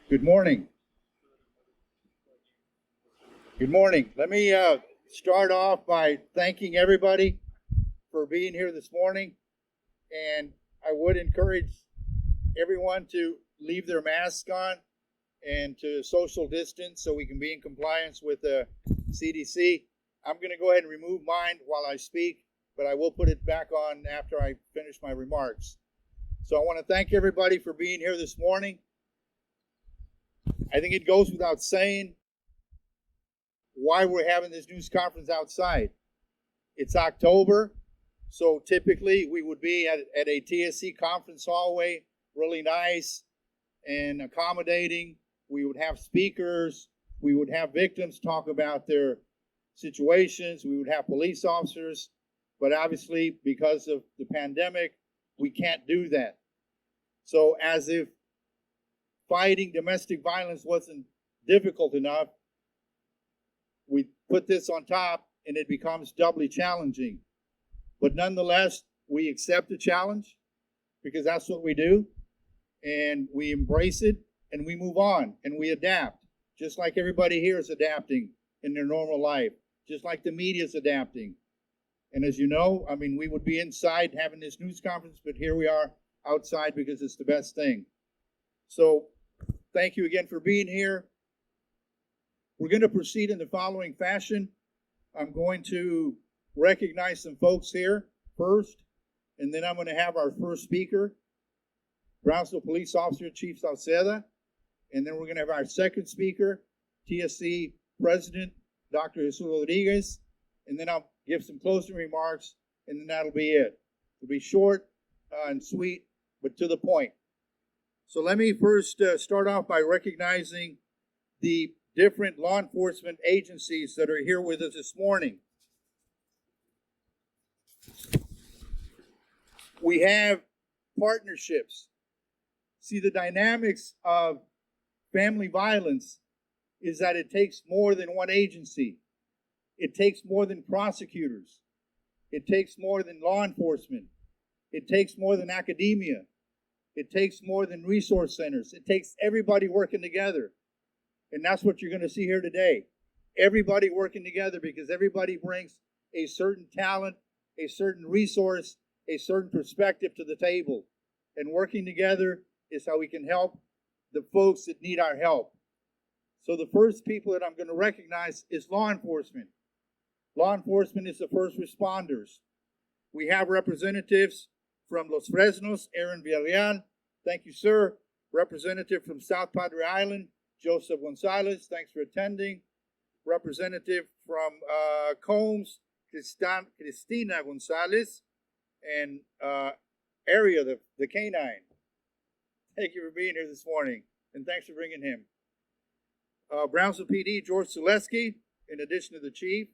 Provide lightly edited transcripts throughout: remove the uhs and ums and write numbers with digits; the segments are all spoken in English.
Good morning. Good morning. Let me start off by thanking everybody for being here this morning. And I would encourage everyone to leave their masks on and to social distance so we can be in compliance with the CDC. I'm going to go ahead and remove mine while I speak, but I will put it back on after I finish my remarks. So I want to thank everybody for being here this morning. I think it goes without saying why we're having this news conference outside. It's October, so typically we would be at a TSC conference hallway, really nice and accommodating. We would have speakers. We would have victims talk about their situations. We would have police officers. But obviously, because of the pandemic, we can't do that. So as if fighting domestic violence wasn't difficult enough, we put this on top and it becomes doubly challenging. But nonetheless, we accept the challenge because that's what we do. And we embrace it and we move on and we adapt, just like everybody here is adapting in their normal life, just like the media is adapting. And as you know, we would be inside having this news conference, but here we are outside because it's the best thing. So thank you again for being here. We're going to proceed in the following fashion. I'm going to recognize some folks here first, and then I'm going to have our first speaker, Brownsville Police Officer Chief Salceda, and then we're going to have our second speaker, TSC President Dr. Jesus Rodriguez, and then I'll give some closing remarks, and then that'll be it. It'll be short and sweet, but to the point. So let me first start off by recognizing the different law enforcement agencies that are here with us this morning. We have partnerships. See, the dynamics of family violence is that it takes more than one agency. It takes more than prosecutors. It takes more than law enforcement. It takes more than academia. It takes more than resource centers. It takes everybody working together. And that's what you're going to see here today. Everybody working together because everybody brings a certain talent, a certain resource, a certain perspective to the table. And working together is how we can help the folks that need our help. So the first people that I'm going to recognize is law enforcement. Law enforcement is the first responders. We have representatives from Los Fresnos, Aaron Villarreal. Thank you, sir. Representative from South Padre Island, Joseph Gonzalez. Thanks for attending. Representative from Combs, Cristina Gonzalez. And Area, the canine. Thank you for being here this morning. And thanks for bringing him. Brownsville PD, George Zaleski, in addition to the chief.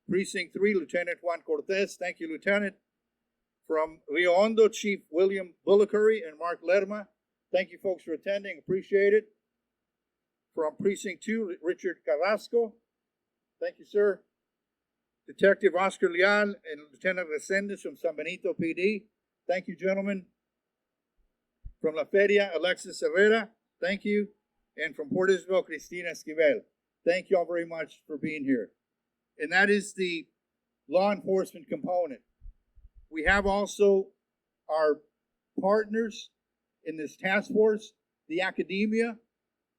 Precinct 3, Lieutenant Juan Cortez. Thank you, Lieutenant. From Rio Hondo, Chief William Bullicurry and Mark Lerma. Thank you, folks, for attending. Appreciate it. From Precinct 2, Richard Carrasco. Thank you, sir. Detective Oscar Leal and Lieutenant Resendez from San Benito PD. Thank you, gentlemen. From La Feria, Alexis Herrera. Thank you. And from Portisville, Cristina Esquivel. Thank you all very much for being here. And that is the law enforcement component. We have also our partners in this task force, the academia,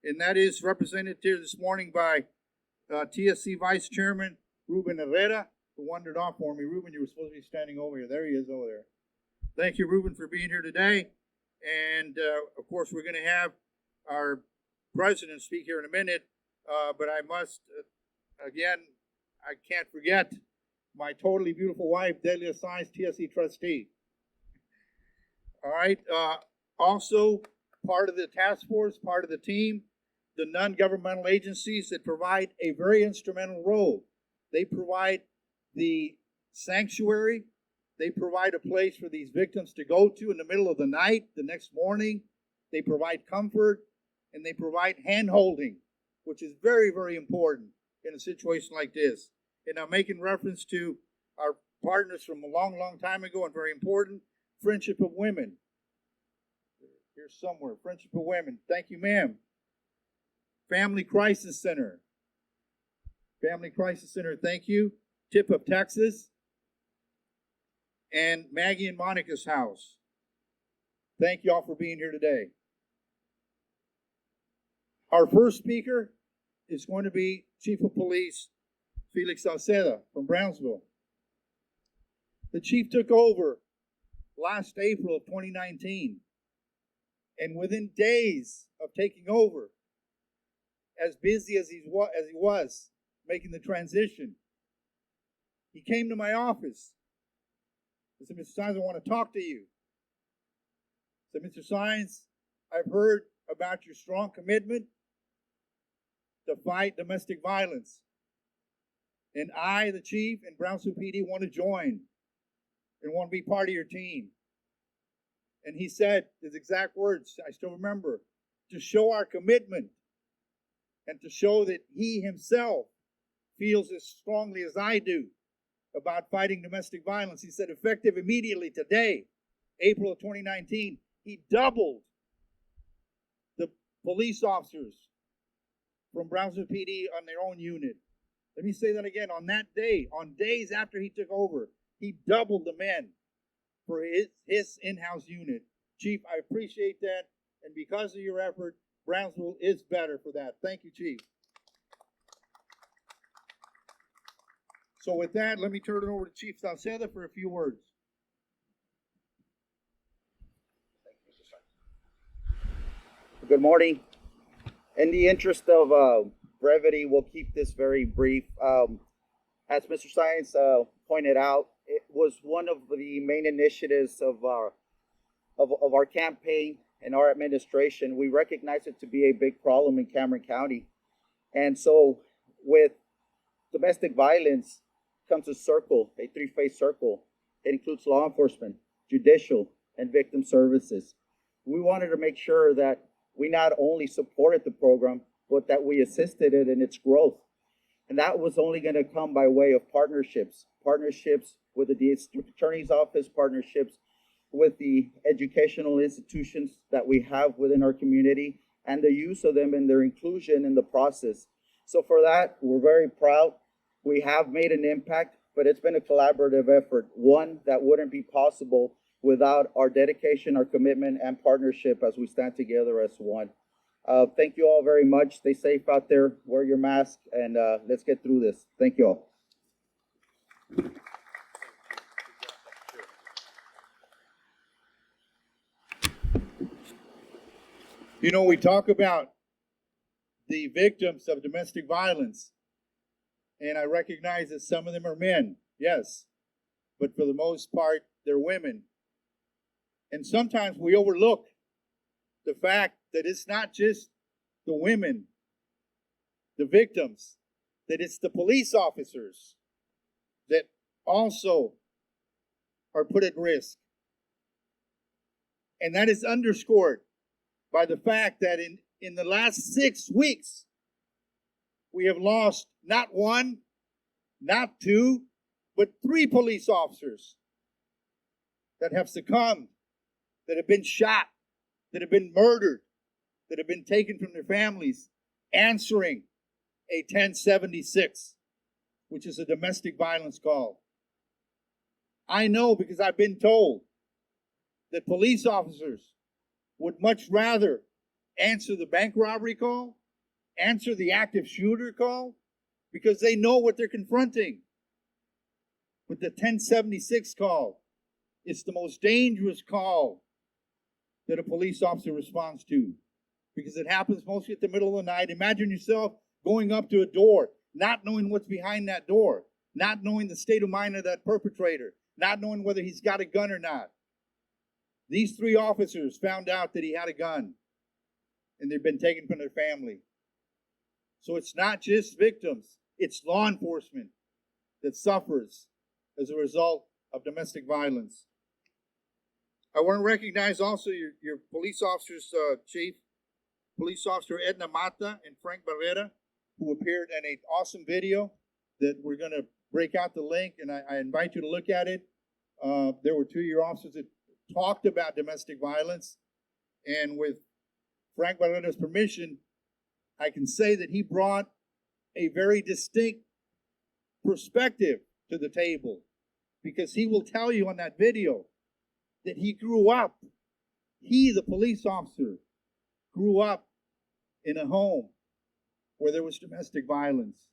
and that is represented here this morning by TSC Vice Chairman Ruben Herrera, who wandered off for me. Ruben, you were supposed to be standing over here. There he is over there. Thank you, Ruben, for being here today. And, of course, we're going to have our president speak here in a minute, but I must, again, I can't forget my totally beautiful wife, Delia Saenz, TSC trustee. All right. Also, part of the task force, part of the team, the non-governmental agencies that provide a very instrumental role. They provide the sanctuary. They provide a place for these victims to go to in the middle of the night, the next morning. They provide comfort, and they provide hand-holding, which is very, very important in a situation like this. And I'm making reference to our partners from a long, long time ago, and very important, Friendship of Women. Here's somewhere, Friendship of Women. Thank you, ma'am. Family Crisis Center. Family Crisis Center, thank you. Tip of Texas. And Maggie and Monica's house. Thank you all for being here today. Our first speaker is going to be Chief of Police Felix Salceda from Brownsville. The chief took over last April of 2019, and within days of taking over, as busy as he was making the transition, he came to my office. He said, Mr. Saenz, I want to talk to you. I said, Mr. Saenz, I've heard about your strong commitment to fight domestic violence. And I, the chief, and Brownsville PD want to join and want to be part of your team. And he said his exact words, I still remember, to show our commitment and to show that he himself feels as strongly as I do about fighting domestic violence. He said, effective immediately today, April of 2019, he doubled the police officers from Brownsville PD on their own unit. Let me say that again. On that day, on days after he took over, he doubled the men for his in-house unit. Chief, I appreciate that. And because of your effort, Brownsville is better for that. Thank you, Chief. So with that, let me turn it over to Chief Salceda for a few words. Good morning. In the interest of brevity, we'll keep this very brief. As Mr. Saenz pointed out, it was one of the main initiatives of our campaign and our administration. We recognize it to be a big problem in Cameron County. And so with domestic violence comes a circle, a three-phase circle. It includes law enforcement, judicial, and victim services. We wanted to make sure that we not only supported the program, but that we assisted it in its growth. And that was only going to come by way of partnerships with the district attorney's office, partnerships with the educational institutions that we have within our community, and the use of them and their inclusion in the process. So for that, we're very proud. We have made an impact, but it's been a collaborative effort, one that wouldn't be possible without our dedication, our commitment, and partnership as we stand together as one. Thank you all very much. Stay safe out there. Wear your mask, and let's get through this. Thank you all. You know, we talk about the victims of domestic violence, and I recognize that some of them are men, yes, but for the most part, they're women. And sometimes we overlook the fact that it's not just the women, the victims, that it's the police officers that also are put at risk. And that is underscored by the fact that in the last 6 weeks, we have lost not one, not two, but 3 police officers that have succumbed, that have been shot, that have been murdered, that have been taken from their families, answering a 1076, which is a domestic violence call. I know because I've been told that police officers would much rather answer the bank robbery call, answer the active shooter call, because they know what they're confronting. But the 1076 call is the most dangerous call that a police officer responds to, because it happens mostly at the middle of the night. Imagine yourself going up to a door, not knowing what's behind that door, not knowing the state of mind of that perpetrator, not knowing whether he's got a gun or not. These 3 officers found out that he had a gun, and they've been taken from their family. So it's not just victims, it's law enforcement that suffers as a result of domestic violence. I want to recognize also your police officers, Chief, Police Officer Edna Mata and Frank Barrera, who appeared in an awesome video that we're going to break out the link, and I invite you to look at it. There were 2 of your officers that talked about domestic violence, and with Frank Barrera's permission, I can say that he brought a very distinct perspective to the table, because he will tell you on that video that he grew up, the police officer, grew up in a home where there was domestic violence.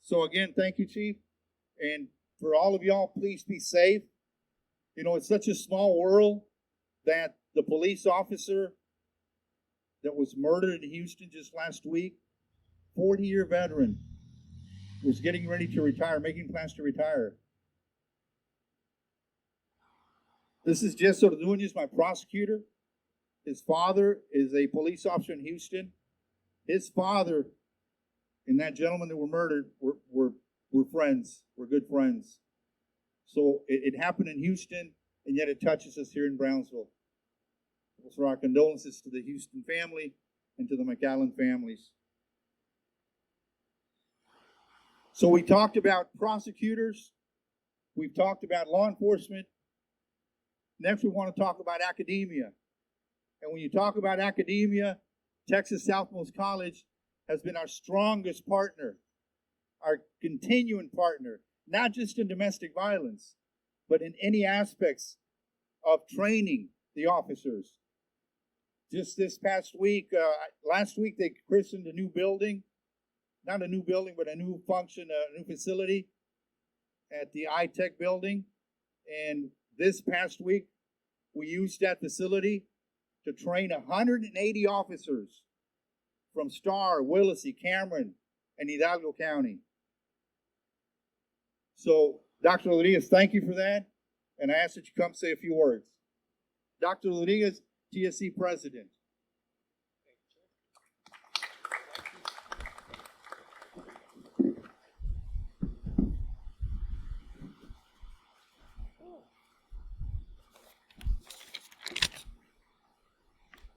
So again, thank you, Chief. And for all of y'all, please be safe. You know, it's such a small world that the police officer that was murdered in Houston just last week, 40-year veteran, was getting ready to retire, making plans to retire. This is Jesse Ordóñez, my prosecutor. His father is a police officer in Houston. His father and that gentleman that were murdered were friends. We're good friends. So it happened in Houston, and yet it touches us here in Brownsville. So our condolences to the Houston family and to the McAllen families. So we talked about prosecutors. We've talked about law enforcement. Next, we want to talk about academia. And when you talk about academia, Texas Southmost College has been our strongest partner, our continuing partner, not just in domestic violence, but in any aspects of training the officers. Just this past week, last week, they christened a new building. Not a new building, but a new function, a new facility at the iTech building. And this past week, we used that facility to train 180 officers from Starr, Willacy, Cameron, and Hidalgo County. So, Dr. Rodriguez, thank you for that. And I ask that you come say a few words. Dr. Rodriguez, TSC President.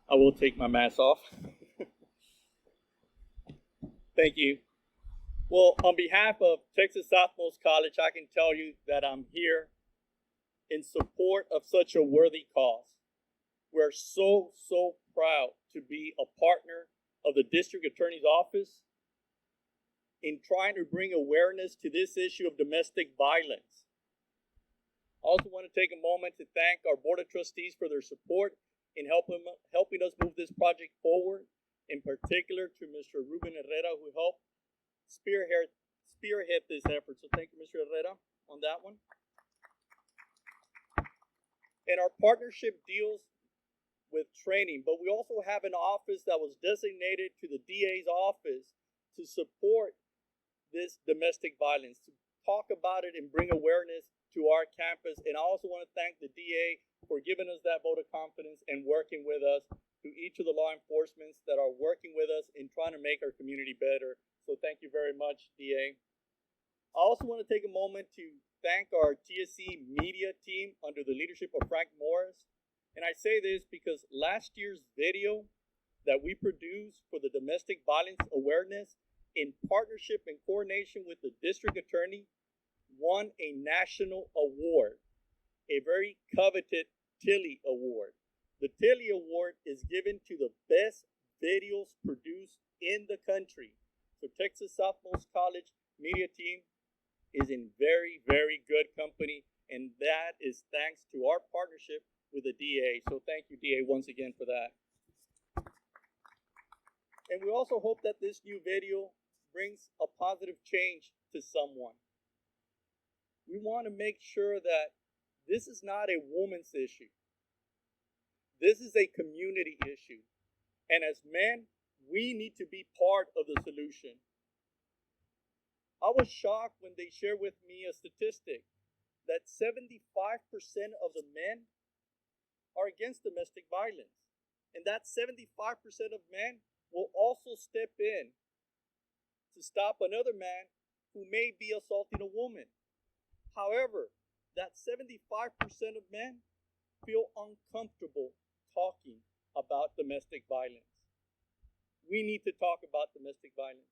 I will take my mask off. Thank you. Well, on behalf of Texas Southmost College, I can tell you that I'm here in support of such a worthy cause. We're so proud to be a partner of the District Attorney's Office in trying to bring awareness to this issue of domestic violence. I also want to take a moment to thank our Board of Trustees for their support in helping us move this project forward, in particular to Mr. Ruben Herrera, who helped spearhead this effort. So thank you, Mr. Herrera, on that one. And our partnership deals with training, but we also have an office that was designated to the DA's office to support this domestic violence, to talk about it and bring awareness to our campus. And I also want to thank the DA for giving us that vote of confidence and working with us, to each of the law enforcements that are working with us in trying to make our community better. So thank you very much, DA. I also want to take a moment to thank our TSC media team under the leadership of Frank Morris. And I say this because last year's video that we produced for the domestic violence awareness, in partnership and coordination with the district attorney, won a national award, a very coveted Tilly Award. The Tilly Award is given to the best videos produced in the country. So Texas Southmost College media team is in very good company, and that is thanks to our partnership with the DA. So thank you, DA, once again for that. And we also hope that this new video brings a positive change to someone. We want to make sure that this is not a woman's issue. This is a community issue. And as men, we need to be part of the solution. I was shocked when they shared with me a statistic that 75% of the men are against domestic violence. And that 75% of men will also step in to stop another man who may be assaulting a woman. However, that 75% of men feel uncomfortable talking about domestic violence. We need to talk about domestic violence.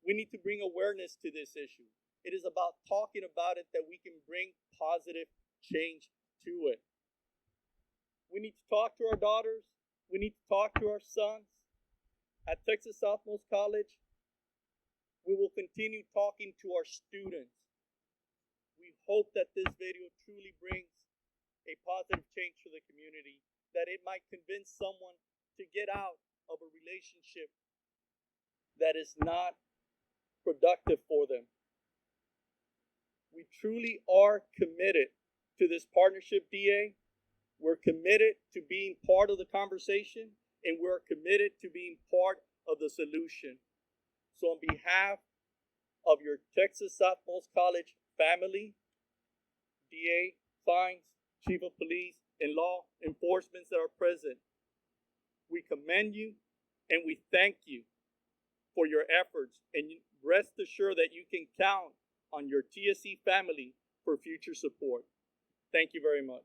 We need to bring awareness to this issue. It is about talking about it that we can bring positive change to it. We need to talk to our daughters. We need to talk to our sons. At Texas Southmost College, we will continue talking to our students. We hope that this video truly brings a positive change to the community, that it might convince someone to get out of a relationship that is not productive for them. We truly are committed to this partnership, DA. We're committed to being part of the conversation, and we're committed to being part of the solution. So on behalf of your Texas Southmost College family, DA, Saenz, Chief of Police, and law enforcement that are present, we commend you and we thank you for your efforts, and rest assured that you can count on your TSC family for future support. Thank you very much.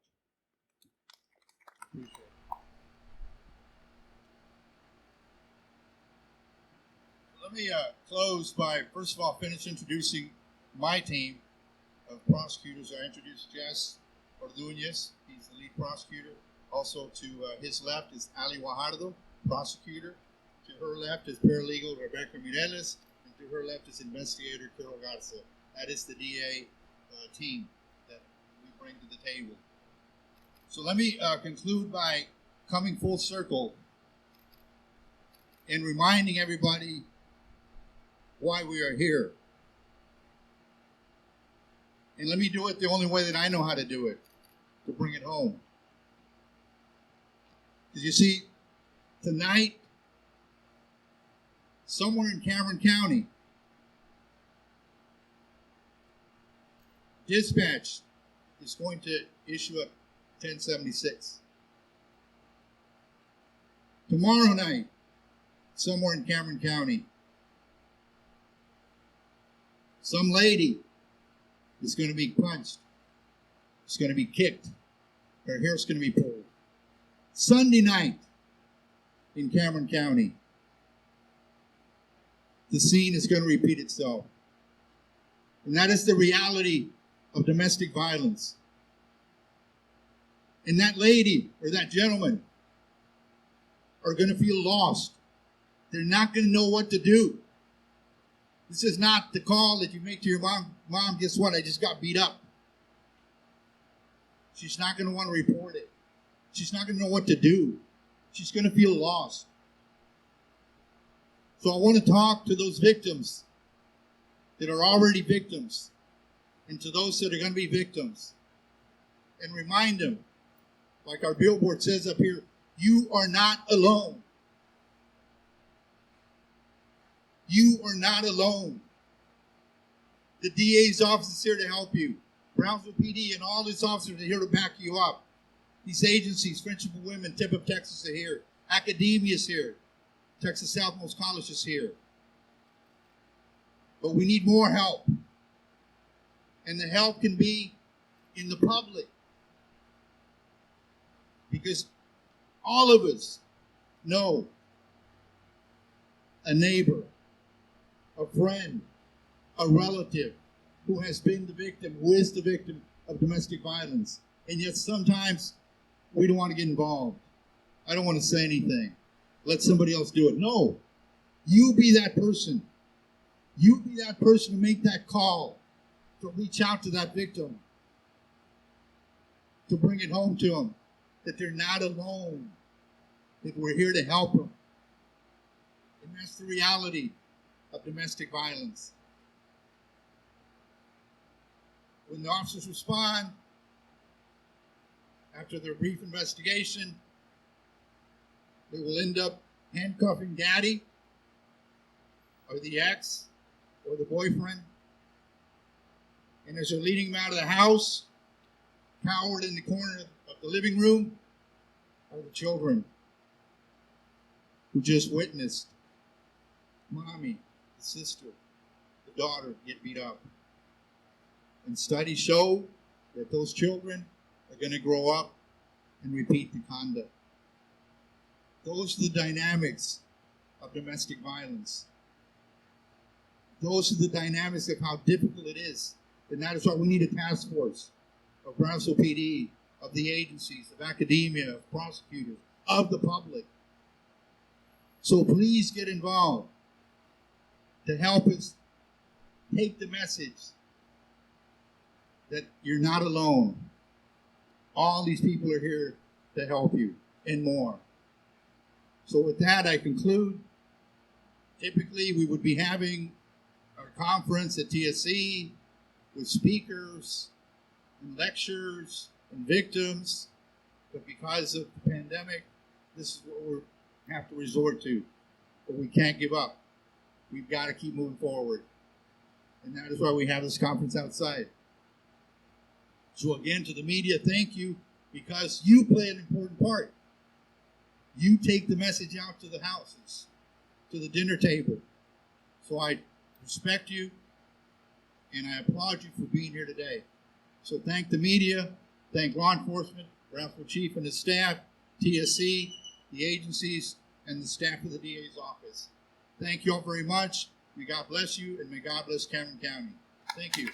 Let me close by, first of all, finish introducing my team of prosecutors. I introduced Jess Ordunez. He's the lead prosecutor. Also to his left is Ali Guajardo, prosecutor. To her left is paralegal Rebecca Mireles. And to her left is investigator Carol Garza. That is the DA team that we bring to the table. So let me conclude by coming full circle and reminding everybody why we are here. And let me do it the only way that I know how to do it, to bring it home. Because you see, tonight, somewhere in Cameron County, dispatch is going to issue a 1076. Tomorrow night, somewhere in Cameron County, some lady is going to be punched. It's going to be kicked. Her hair's going to be pulled. Sunday night in Cameron County, the scene is going to repeat itself. And that is the reality of domestic violence. And that lady or that gentleman are going to feel lost. They're not going to know what to do. This is not the call that you make to your mom. Mom, guess what? I just got beat up. She's not going to want to report it. She's not going to know what to do. She's going to feel lost. So I want to talk to those victims that are already victims and to those that are going to be victims and remind them, like our billboard says up here, you are not alone. You are not alone. The DA's office is here to help you. Brownsville PD and all its officers are here to back you up. These agencies, Friendship of Women, Tip of Texas are here. Academia is here. Texas Southmost College is here. But we need more help. And the help can be in the public. Because all of us know a neighbor, a friend, a relative who has been the victim, who is the victim of domestic violence. And yet sometimes we don't want to get involved. I don't want to say anything. Let somebody else do it. No. You be that person. You be that person to make that call, to reach out to that victim, to bring it home to them, that they're not alone, that we're here to help them. And that's the reality of domestic violence. When the officers respond, after their brief investigation, they will end up handcuffing daddy or the ex or the boyfriend. And as they're leading him out of the house, cowered in the corner of the living room, are the children who just witnessed mommy, the sister, the daughter get beat up. And studies show that those children are going to grow up and repeat the conduct. Those are the dynamics of domestic violence. Those are the dynamics of how difficult it is. And that is why we need a task force of Brownsville PD, of the agencies, of academia, of prosecutors, of the public, So please get involved to help us take the message that you're not alone. All these people are here to help you and more. So with that, I conclude. Typically, we would be having our conference at TSC with speakers and lectures and victims, but because of the pandemic, this is what we have to resort to. But we can't give up. We've got to keep moving forward. And that is why we have this conference outside. So again, to the media, thank you, because you play an important part. You take the message out to the houses, to the dinner table. So I respect you, and I applaud you for being here today. So thank the media, thank law enforcement, Ralph Chief and his staff, TSC, the agencies, and the staff of the DA's office. Thank you all very much. May God bless you, and may God bless Cameron County. Thank you.